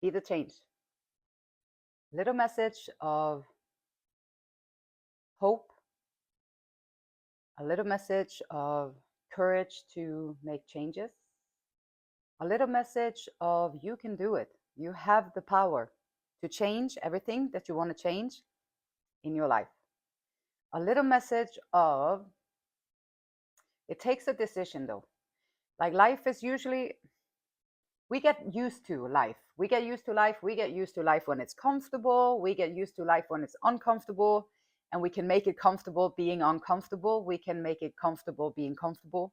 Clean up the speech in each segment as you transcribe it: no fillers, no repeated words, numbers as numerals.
Be the change. Little message of hope, a little message of courage to make changes, a little message of you can do it. You have the power to change everything that you want to change in your life. A little message of it takes a decision though. Like life is usually, we get used to life. We get used to life. We get used to life when it's comfortable. We get used to life when it's uncomfortable. And we can make it comfortable being uncomfortable. We can make it comfortable being comfortable.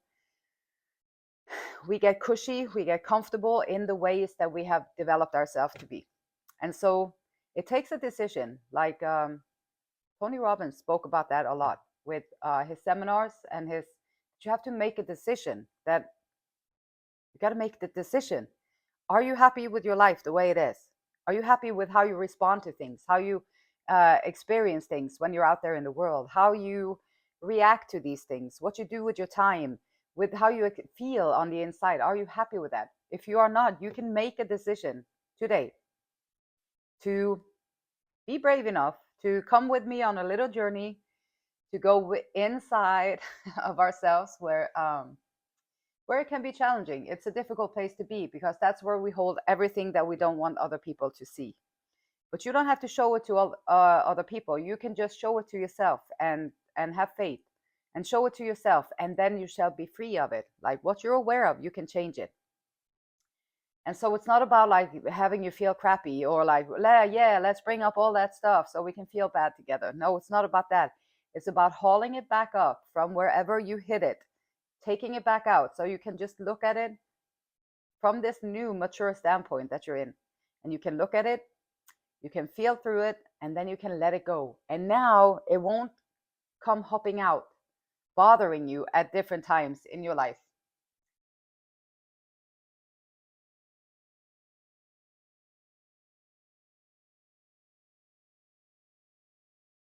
We get cushy. We get comfortable in the ways that we have developed ourselves to be. And so it takes a decision. Like Tony Robbins spoke about that a lot with his seminars and his, you have to make a decision that you got to make the decision. Are you happy with your life the way it is? Are you happy with how you respond to things, how you experience things when you're out there in the world, how you react to these things, what you do with your time, with how you feel on the inside? Are you happy with that? If you are not, you can make a decision today to be brave enough to come with me on a little journey to go inside of ourselves where it can be challenging. It's a difficult place to be because that's where we hold everything that we don't want other people to see. But you don't have to show it to all, other people. You can just show it to yourself and have faith and show it to yourself, and then you shall be free of it. Like what you're aware of, you can change it. And so it's not about like having you feel crappy or like, yeah, let's bring up all that stuff so we can feel bad together. No, it's not about that. It's about hauling it back up from wherever you hit it, taking it back out so you can just look at it from this new mature standpoint that you're in. And you can look at it, you can feel through it, and then you can let it go. And now it won't come hopping out, bothering you at different times in your life.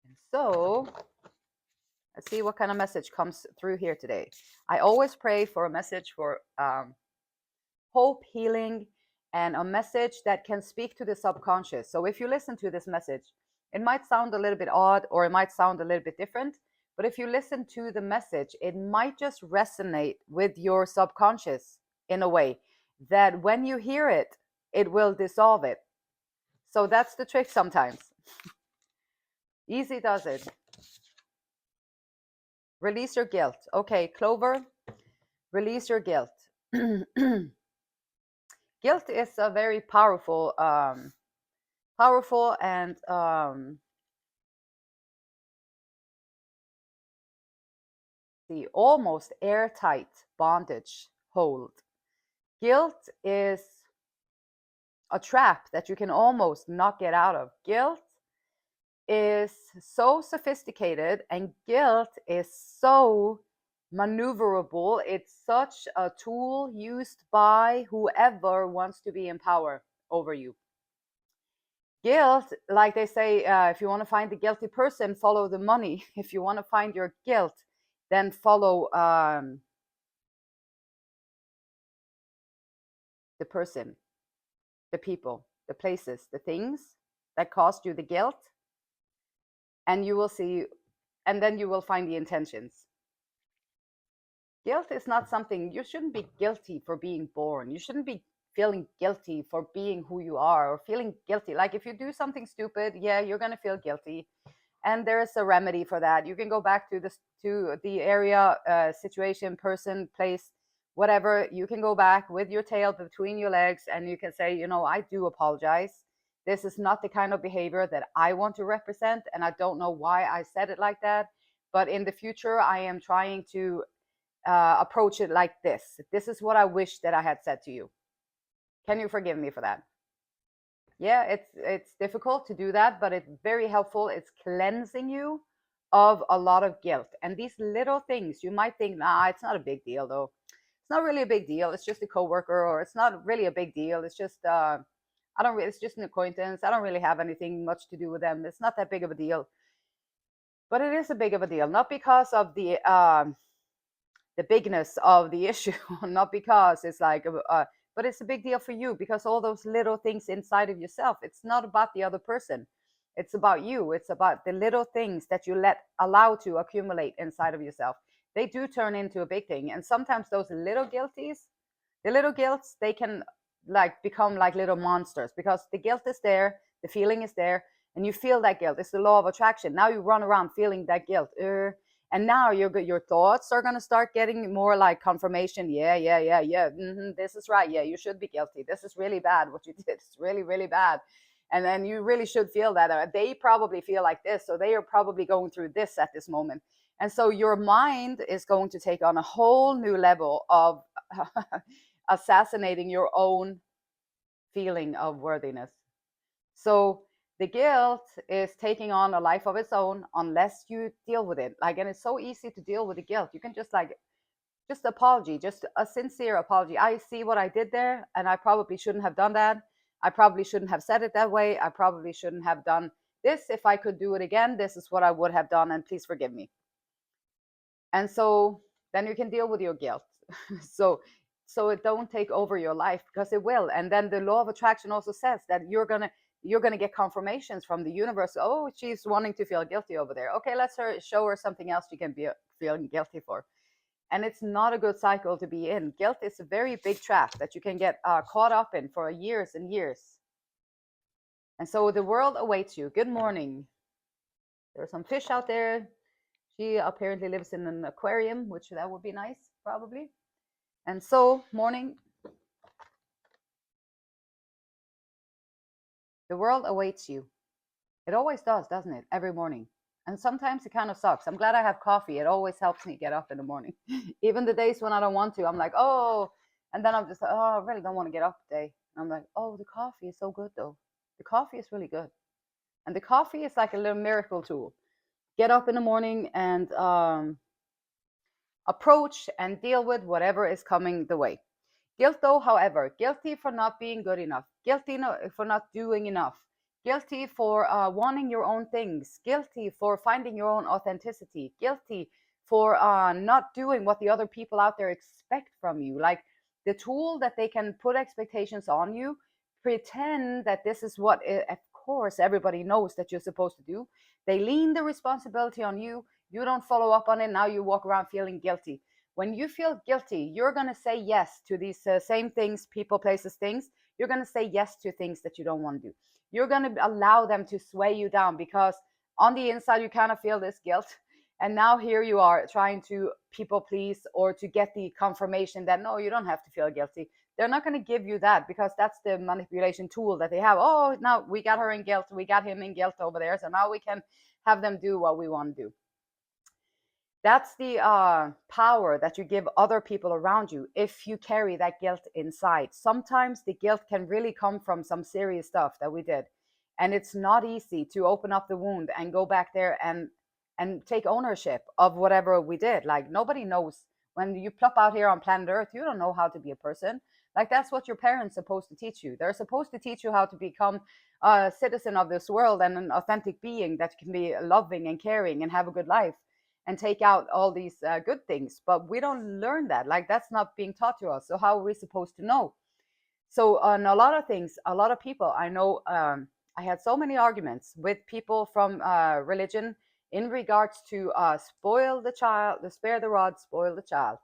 And so let's see what kind of message comes through here today. I always pray for a message for hope, healing, and a message that can speak to the subconscious. So if you listen to this message, it might sound a little bit odd or it might sound a little bit different. But if you listen to the message, it might just resonate with your subconscious in a way that when you hear it, it will dissolve it. So that's the trick sometimes. Easy does it. Release your guilt. Okay, Clover, release your guilt. Guilt is a very powerful and the almost airtight bondage hold. Guilt is a trap that you can almost not get out of. Guilt is so sophisticated and guilt is so maneuverable. It's such a tool used by whoever wants to be in power over you. Guilt, like they say, if you want to find the guilty person, follow the money. If you want to find your guilt, then follow the person, the people, the places, the things that caused you the guilt. And you will see, and then you will find the intentions. Guilt is not something, you shouldn't be guilty for being born. You shouldn't be feeling guilty for being who you are or feeling guilty. Like if you do something stupid, yeah, you're going to feel guilty. And there is a remedy for that. You can go back to the area, situation, person, place, whatever. You can go back with your tail between your legs and you can say, you know, I do apologize. This is not the kind of behavior that I want to represent. And I don't know why I said it like that. But in the future, I am trying to approach it like this. This is what I wish that I had said to you. Can you forgive me for that? Yeah, it's difficult to do that, but it's very helpful. It's cleansing you of a lot of guilt. And these little things, you might think, nah, it's not a big deal though. It's not really a big deal. It's just a coworker, or it's not really a big deal. It's just it's just an acquaintance. I don't really have anything much to do with them. It's not that big of a deal. But it is a big of a deal, not because of the bigness of the issue, not because it's like but it's a big deal for you because all those little things inside of yourself, it's not about the other person. It's about you. It's about the little things that you allow to accumulate inside of yourself. They do turn into a big thing. And sometimes those little guilties, the little guilts, they can like become like little monsters because the guilt is there, the feeling is there, and you feel that guilt. It's the law of attraction. Now you run around feeling that guilt. And now your thoughts are going to start getting more like confirmation. Yeah, yeah, yeah, yeah. This is right. Yeah, you should be guilty. This is really bad. What you did is really, really bad. And then you really should feel that. They probably feel like this. So they are probably going through this at this moment. And so your mind is going to take on a whole new level of assassinating your own feeling of worthiness. So the guilt is taking on a life of its own unless you deal with it. Like, and it's so easy to deal with the guilt. You can just apology, just a sincere apology. I see what I did there, and I probably shouldn't have done that. I probably shouldn't have said it that way. I probably shouldn't have done this. If I could do it again, this is what I would have done, and please forgive me. And so then you can deal with your guilt. so it don't take over your life, because it will. And then the law of attraction also says that you're gonna get confirmations from the universe. Oh, she's wanting to feel guilty over there. Okay, let's show her something else she can be feeling guilty for. And it's not a good cycle to be in. Guilt is a very big trap that you can get caught up in for years and years. And so the world awaits you. Good morning. There are some fish out there. She apparently lives in an aquarium, which that would be nice, probably. And so, morning. The world awaits you. It always does, doesn't it? Every morning. And sometimes it kind of sucks. I'm glad I have coffee. It always helps me get up in the morning. Even the days when I don't want to, I'm like, oh, and then I'm just like, oh, I really don't want to get up today. And I'm like, oh, the coffee is so good though. The coffee is really good. And the coffee is like a little miracle tool. Get up in the morning and approach and deal with whatever is coming the way. Guilt, though, however, guilty for not being good enough, guilty for not doing enough, guilty for wanting your own things, guilty for finding your own authenticity, guilty for not doing what the other people out there expect from you. Like the tool that they can put expectations on you, pretend that this is what, of course, everybody knows that you're supposed to do. They lean the responsibility on you. You don't follow up on it. Now you walk around feeling guilty. When you feel guilty, you're going to say yes to these same things, people, places, things. You're going to say yes to things that you don't want to do. You're going to allow them to sway you down, because on the inside, you kind of feel this guilt. And now here you are trying to people please, or to get the confirmation that, no, you don't have to feel guilty. They're not going to give you that, because that's the manipulation tool that they have. Oh, now we got her in guilt. We got him in guilt over there. So now we can have them do what we want to do. That's the power that you give other people around you if you carry that guilt inside. Sometimes the guilt can really come from some serious stuff that we did. And it's not easy to open up the wound and go back there and take ownership of whatever we did. Like, nobody knows. When you plop out here on planet Earth, you don't know how to be a person. Like, that's what your parents are supposed to teach you. They're supposed to teach you how to become a citizen of this world and an authentic being that can be loving and caring and have a good life and take out all these good things. But we don't learn that. Like, that's not being taught to us. So how are we supposed to know? So on a lot of things, a lot of people I know, I had so many arguments with people from religion in regards to spoil the child, spare the rod, spoil the child.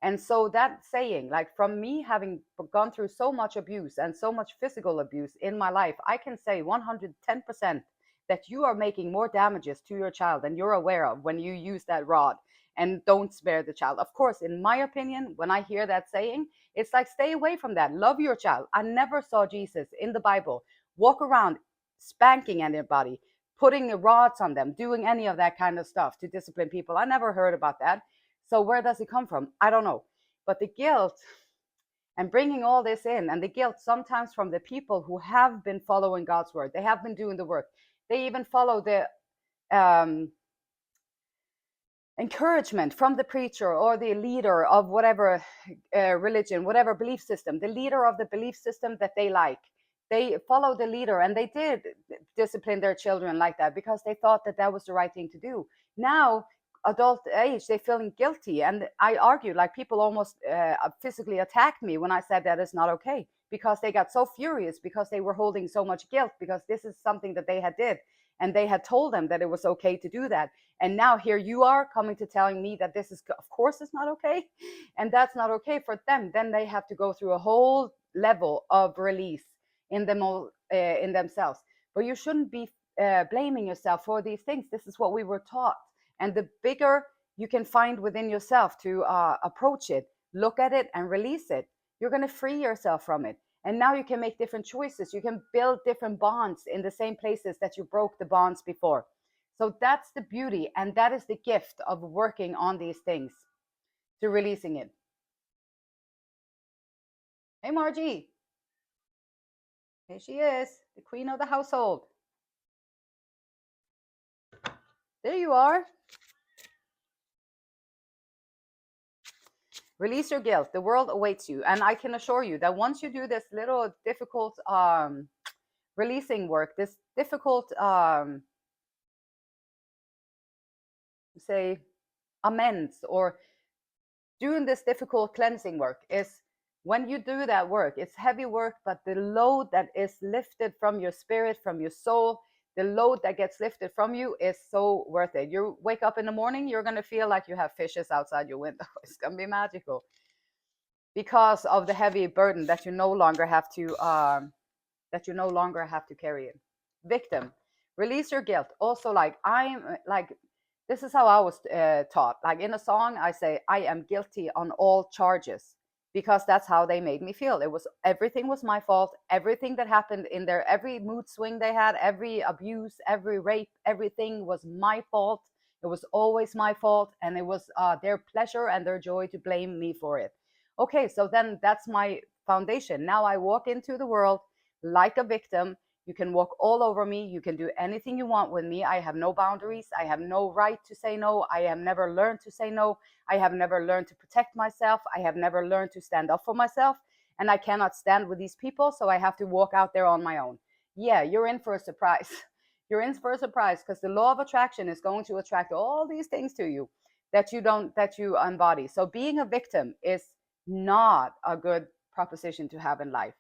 And so that saying, like, from me having gone through so much abuse and so much physical abuse in my life, I can say 110% that you are making more damages to your child than you're aware of when you use that rod and don't spare the child. Of course, in my opinion, when I hear that saying, it's like, stay away from that. Love your child. I never saw Jesus in the Bible walk around spanking anybody, putting rods on them, doing any of that kind of stuff to discipline people. I never heard about that. So where does it come from? I don't know. But the guilt and bringing all this in, and the guilt sometimes from the people who have been following God's word, they have been doing the work. They even follow the encouragement from the preacher or the leader of whatever religion, whatever belief system, the leader of the belief system that they like. They follow the leader, and they did discipline their children like that because they thought that that was the right thing to do. Now, adult age, they feeling guilty. And I argue, like, people almost physically attacked me when I said that it's not okay, because they got so furious because they were holding so much guilt, because this is something that they had did, and they had told them that it was okay to do that. And now here you are coming to telling me that this is, of course it's not okay, and that's not okay for them. Then they have to go through a whole level of release in them all, in themselves. But you shouldn't be blaming yourself for these things. This is what we were taught. And the bigger you can find within yourself to approach it, look at it, and release it, you're going to free yourself from it. And now you can make different choices. You can build different bonds in the same places that you broke the bonds before. So that's the beauty, and that is the gift of working on these things, to releasing it. Hey, Margie. Here she is, the queen of the household. There you are. Release your guilt. The world awaits you. And I can assure you that once you do this little difficult releasing work, this difficult, say, amends, or doing this difficult cleansing work, is when you do that work, it's heavy work, but the load that is lifted from your spirit, from your soul, the load that gets lifted from you is so worth it. You wake up in the morning, you're going to feel like you have fishes outside your window. It's going to be magical, because of the heavy burden that you no longer have to carry it. Victim, release your guilt. Also, like, this is how I was taught. Like, in a song, I say, I am guilty on all charges, because that's how they made me feel. Everything was my fault. Everything that happened in there, every mood swing they had, every abuse, every rape, everything was my fault. It was always my fault. And it was their pleasure and their joy to blame me for it. Okay, so then that's my foundation. Now I walk into the world like a victim. You can walk all over me. You can do anything you want with me. I have no boundaries. I have no right to say no. I have never learned to say no. I have never learned to protect myself. I have never learned to stand up for myself. And I cannot stand with these people, so I have to walk out there on my own. Yeah, you're in for a surprise. You're in for a surprise, because the law of attraction is going to attract all these things to you that you embody. So being a victim is not a good proposition to have in life.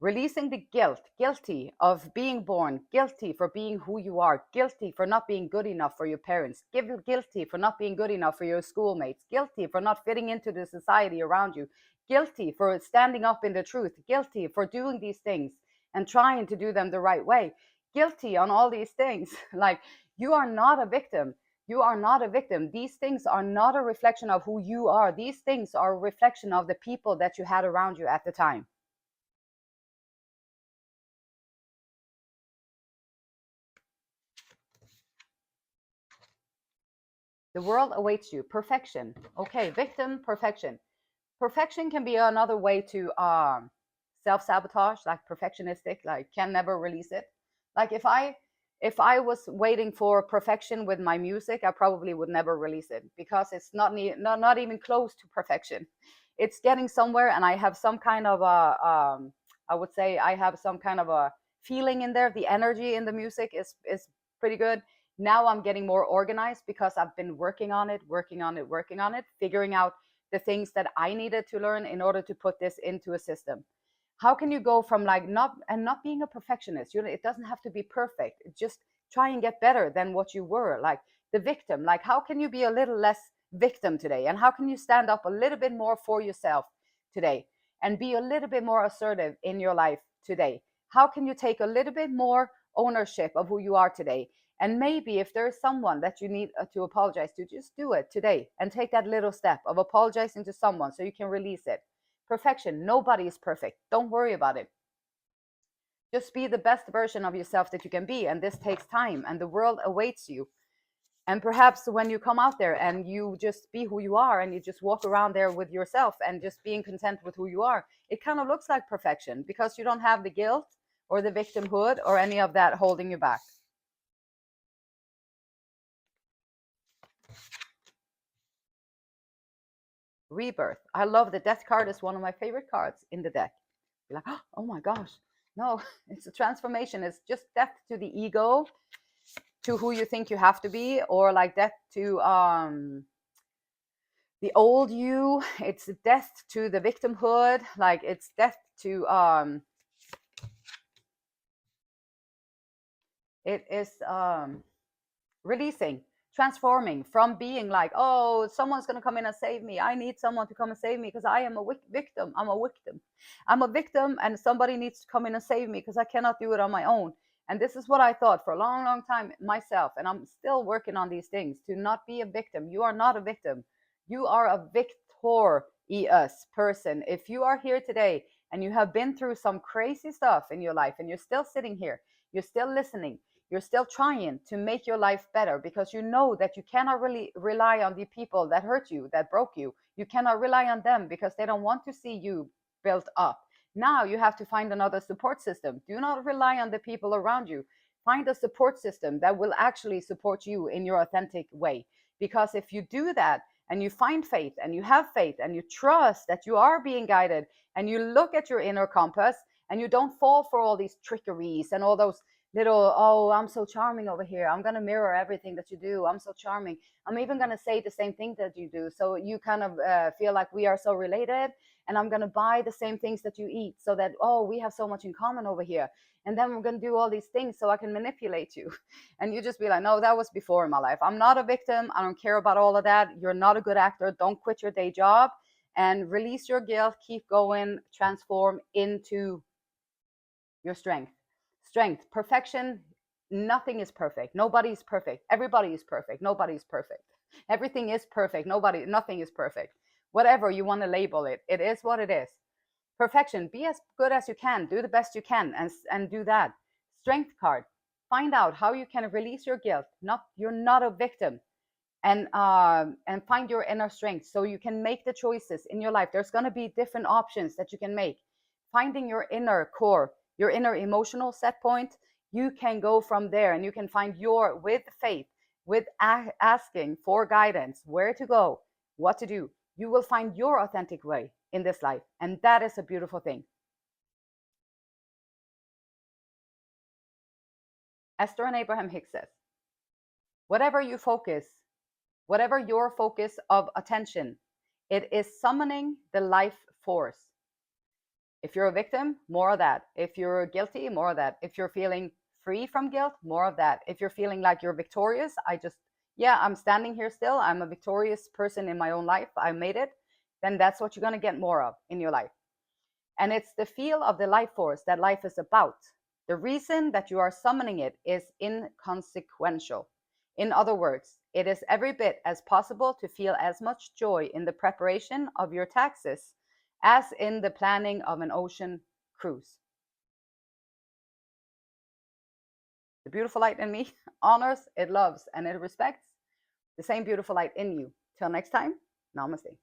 Releasing the guilty of being born, guilty for being who you are, guilty for not being good enough for your parents, guilty for not being good enough for your schoolmates, guilty for not fitting into the society around you, guilty for standing up in the truth, guilty for doing these things and trying to do them the right way, guilty on all these things. Like, you are not a victim. You are not a victim. These things are not a reflection of who you are. These things are a reflection of the people that you had around you at the time. The world awaits you. Perfection. Okay, victim, perfection. Perfection can be another way to self-sabotage, like perfectionistic, like can never release it. Like, if I was waiting for perfection with my music, I probably would never release it, because it's not even close to perfection. It's getting somewhere, and I have some kind of I would say I have some kind of a feeling in there. The energy in the music is pretty good. Now I'm getting more organized, because I've been working on it, figuring out the things that I needed to learn in order to put this into a system. How can you go from like not being a perfectionist? It doesn't have to be perfect. Just try and get better than what you were. Like the victim, like how can you be a little less victim today? And how can you stand up a little bit more for yourself today and be a little bit more assertive in your life today? How can you take a little bit more ownership of who you are today? And maybe if there's someone that you need to apologize to, just do it today and take that little step of apologizing to someone so you can release it. Perfection, nobody is perfect. Don't worry about it. Just be the best version of yourself that you can be. And this takes time, and the world awaits you. And perhaps when you come out there and you just be who you are, and you just walk around there with yourself and just being content with who you are, it kind of looks like perfection, because you don't have the guilt or the victimhood or any of that holding you back. Rebirth. I love the death card. Is one of my favorite cards in the deck. You're like, oh my gosh, no, it's a transformation. It's just death to the ego, to who you think you have to be, or like death to the old you. It's death to the victimhood. Like it's death to it is releasing, transforming from being like, oh, someone's going to come in and save me. I need someone to come and save me because I am a victim. I'm a victim, and somebody needs to come in and save me because I cannot do it on my own. And this is what I thought for a long, long time myself. And I'm still working on these things to not be a victim. You are not a victim. You are a victorious person. If you are here today and you have been through some crazy stuff in your life and you're still sitting here, you're still listening, you're still trying to make your life better, because you know that you cannot really rely on the people that hurt you, that broke you. You cannot rely on them because they don't want to see you built up. Now you have to find another support system. Do not rely on the people around you. Find a support system that will actually support you in your authentic way. Because if you do that, and you find faith, and you have faith, and you trust that you are being guided, and you look at your inner compass, and you don't fall for all these trickeries and all those little, oh, I'm so charming over here, I'm going to mirror everything that you do, I'm so charming, I'm even going to say the same thing that you do, so you kind of feel like we are so related, and I'm going to buy the same things that you eat, so that, oh, we have so much in common over here, and then we're going to do all these things so I can manipulate you. And you just be like, no, that was before in my life. I'm not a victim. I don't care about all of that. You're not a good actor. Don't quit your day job, and release your guilt. Keep going. Transform into your strength. Strength, perfection. Nothing is perfect. Nobody's perfect. Everybody is perfect. Nobody's perfect. Everything is perfect. Nothing is perfect. Whatever you want to label it, it is what it is. Perfection. Be as good as you can. Do the best you can, and do that. Strength card. Find out how you can release your guilt. You're not a victim, and find your inner strength so you can make the choices in your life. There's going to be different options that you can make. Finding your inner core, your inner emotional set point, you can go from there, and you can find your, with faith, with asking for guidance, where to go, what to do. You will find your authentic way in this life, and that is a beautiful thing. Esther and Abraham Hicks says, whatever you focus, whatever your focus of attention, it is summoning the life force. If you're a victim, more of that. If you're guilty, more of that. If you're feeling free from guilt, more of that. If you're feeling like you're victorious, I'm standing here still. I'm a victorious person in my own life. I made it. Then that's what you're going to get more of in your life. And it's the feel of the life force that life is about. The reason that you are summoning it is inconsequential. In other words, it is every bit as possible to feel as much joy in the preparation of your taxes as in the planning of an ocean cruise. The beautiful light in me honors, it loves, and it respects the same beautiful light in you. Till next time, namaste.